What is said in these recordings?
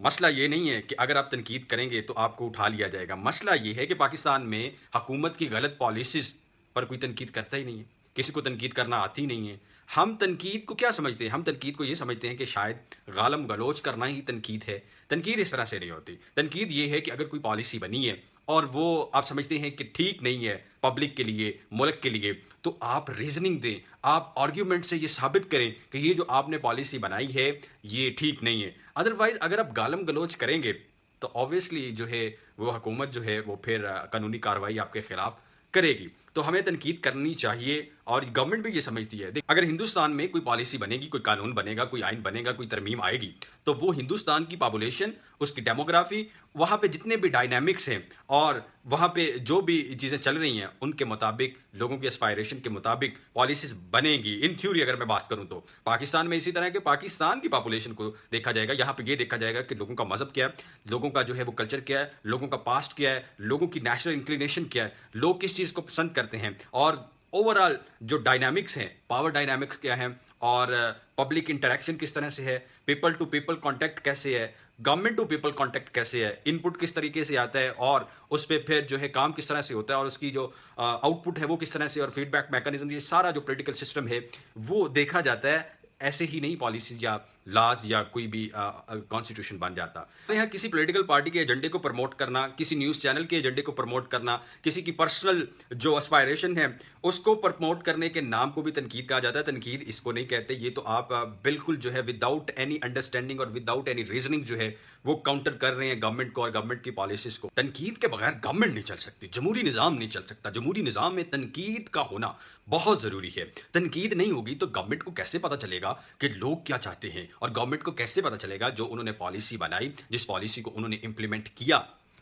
مسئلہ یہ نہیں ہے کہ اگر آپ تنقید کریں گے تو آپ کو اٹھا لیا جائے گا. مسئلہ یہ ہے کہ پاکستان میں حکومت کی غلط پالیسیز پر کوئی تنقید کرتا ہی نہیں ہے. کسی کو تنقید کرنا آتی نہیں ہے. ہم تنقید کو کیا سمجھتے ہیں؟ ہم تنقید کو یہ سمجھتے ہیں کہ شاید غالم گلوچ کرنا ہی تنقید ہے. تنقید اس طرح سے نہیں ہوتی. تنقید یہ ہے کہ اگر کوئی پالیسی بنی ہے اور وہ آپ سمجھتے ہیں کہ ٹھیک نہیں ہے پبلک کے لیے، ملک کے لیے، تو آپ ریزننگ دیں، آپ آرگیومنٹ سے یہ ثابت کریں کہ یہ جو آپ نے پالیسی بنائی ہے یہ ٹھیک نہیں ہے. ادروائز اگر آپ گالم گلوچ کریں گے تو آبویسلی جو ہے وہ حکومت جو ہے وہ پھر قانونی کارروائی آپ کے خلاف کرے گی. تو ہمیں تنقید کرنی چاہیے اور گورنمنٹ بھی یہ سمجھتی ہے. اگر ہندوستان میں کوئی پالیسی بنے گی، کوئی قانون بنے گا، کوئی آئین بنے گا، کوئی ترمیم آئے گی، تو وہ ہندوستان کی پاپولیشن، اس کی ڈیموگرافی، وہاں پہ جتنے بھی ڈائنامکس ہیں اور وہاں پہ جو بھی چیزیں چل رہی ہیں ان کے مطابق، لوگوں کی اسپائریشن کے مطابق پالیسیز بنے گی. ان تھیوری اگر میں بات کروں تو پاکستان میں اسی طرح کہ پاکستان کی پاپولیشن کو دیکھا جائے گا. یہاں پہ یہ دیکھا جائے گا کہ لوگوں کا مذہب کیا ہے، لوگوں کا جو ہے وہ کلچر کیا ہے، لوگوں کا پاسٹ کیا ہے، لوگوں کی نیشنل انکلینیشن کیا ہے، لوگ کس چیز کو پسند کرتے ہیں، اور اوور آل جو ڈائنامکس ہیں، پاور ڈائنامکس کیا ہیں، اور پبلک انٹریکشن کس طرح سے ہے، پیپل ٹو پیپل کانٹیکٹ کیسے ہے، گورنمنٹ ٹو پیپل کانٹیکٹ کیسے ہے، ان پٹ کس طریقے سے آتا ہے، اور اس پہ پھر جو ہے کام کس طرح سے ہوتا ہے، اور اس کی جو آؤٹ پٹ ہے وہ کس طرح سے، اور فیڈ بیک میکانزم، یہ سارا جو پولیٹیکل سسٹم ہے وہ دیکھا جاتا ہے. ایسے ہی نہیں پالیسیز یا لاز یا کوئی بھی کانسٹیٹیوشن بن جاتا. یہاں کسی پولیٹیکل پارٹی کے ایجنڈے کو پروموٹ کرنا، کسی نیوز چینل کے ایجنڈے کو پروموٹ کرنا، کسی کی پرسنل جو اسپائریشن ہے اس کو پروموٹ کرنے کے نام کو بھی تنقید کہا جاتا ہے. تنقید اس کو نہیں کہتے. یہ تو آپ بالکل جو ہے وداؤٹ اینی انڈرسٹینڈنگ اور وداؤٹ اینی ریزننگ جو ہے وہ کاؤنٹر کر رہے ہیں گورنمنٹ کو اور گورنمنٹ کی پالیسیز کو. تنقید کے بغیر گورنمنٹ نہیں چل سکتی، جمہوری نظام نہیں چل سکتا. جمہوری نظام میں تنقید کا ہونا بہت ضروری ہے. تنقید نہیں ہوگی تو گورنمنٹ کو کیسے پتا چلے گا کہ لوگ کیا چاہتے ہیں، اور گورنمنٹ کو کیسے پتا چلے گا جو انہوں نے پالیسی بنائی، جس پالیسی کو انہوں نے امپلیمنٹ کیا،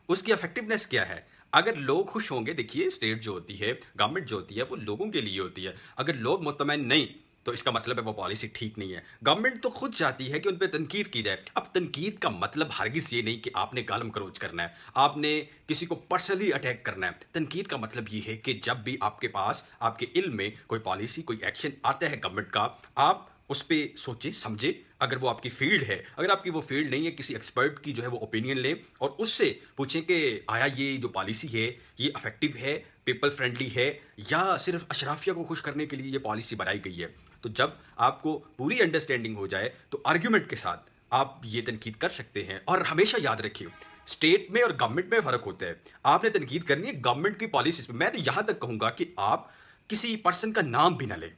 اس کی افیکٹونیس کیا ہے. اگر لوگ خوش ہوں گے، دیکھیے اسٹیٹ جو ہوتی ہے، گورنمنٹ جو ہوتی ہے وہ لوگوں کے لیے ہوتی ہے. اگر لوگ مطمئن نہیں تو اس کا مطلب ہے وہ پالیسی ٹھیک نہیں ہے. گورنمنٹ تو خود چاہتی ہے کہ ان پہ تنقید کی جائے. اب تنقید کا مطلب ہرگز یہ نہیں کہ آپ نے گالم کروچ کرنا ہے، آپ نے کسی کو پرسنلی اٹیک کرنا ہے. تنقید کا مطلب یہ ہے کہ جب بھی آپ کے پاس، آپ کے علم میں کوئی پالیسی، کوئی ایکشن آتا ہے گورنمنٹ کا، آپ اس پہ سوچیں سمجھیں. اگر وہ آپ کی فیلڈ ہے، اگر آپ کی وہ فیلڈ نہیں ہے، کسی ایکسپرٹ کی جو ہے وہ اوپینین لیں اور اس سے پوچھیں کہ آیا یہ جو پالیسی ہے یہ افیکٹو ہے، پیپل فرینڈلی ہے، یا صرف اشرافیہ کو خوش کرنے کے لیے یہ پالیسی بنائی گئی ہے. تو جب آپ کو پوری انڈرسٹینڈنگ ہو جائے تو آرگیومنٹ کے ساتھ آپ یہ تنقید کر سکتے ہیں. اور ہمیشہ یاد رکھیے اسٹیٹ میں اور گورنمنٹ میں فرق ہوتا ہے. آپ نے تنقید کرنی ہے گورنمنٹ کی پالیسیز پہ. میں تو یہاں تک کہوں گا کہ آپ کسی پرسن کا نام بھی نہ لیں.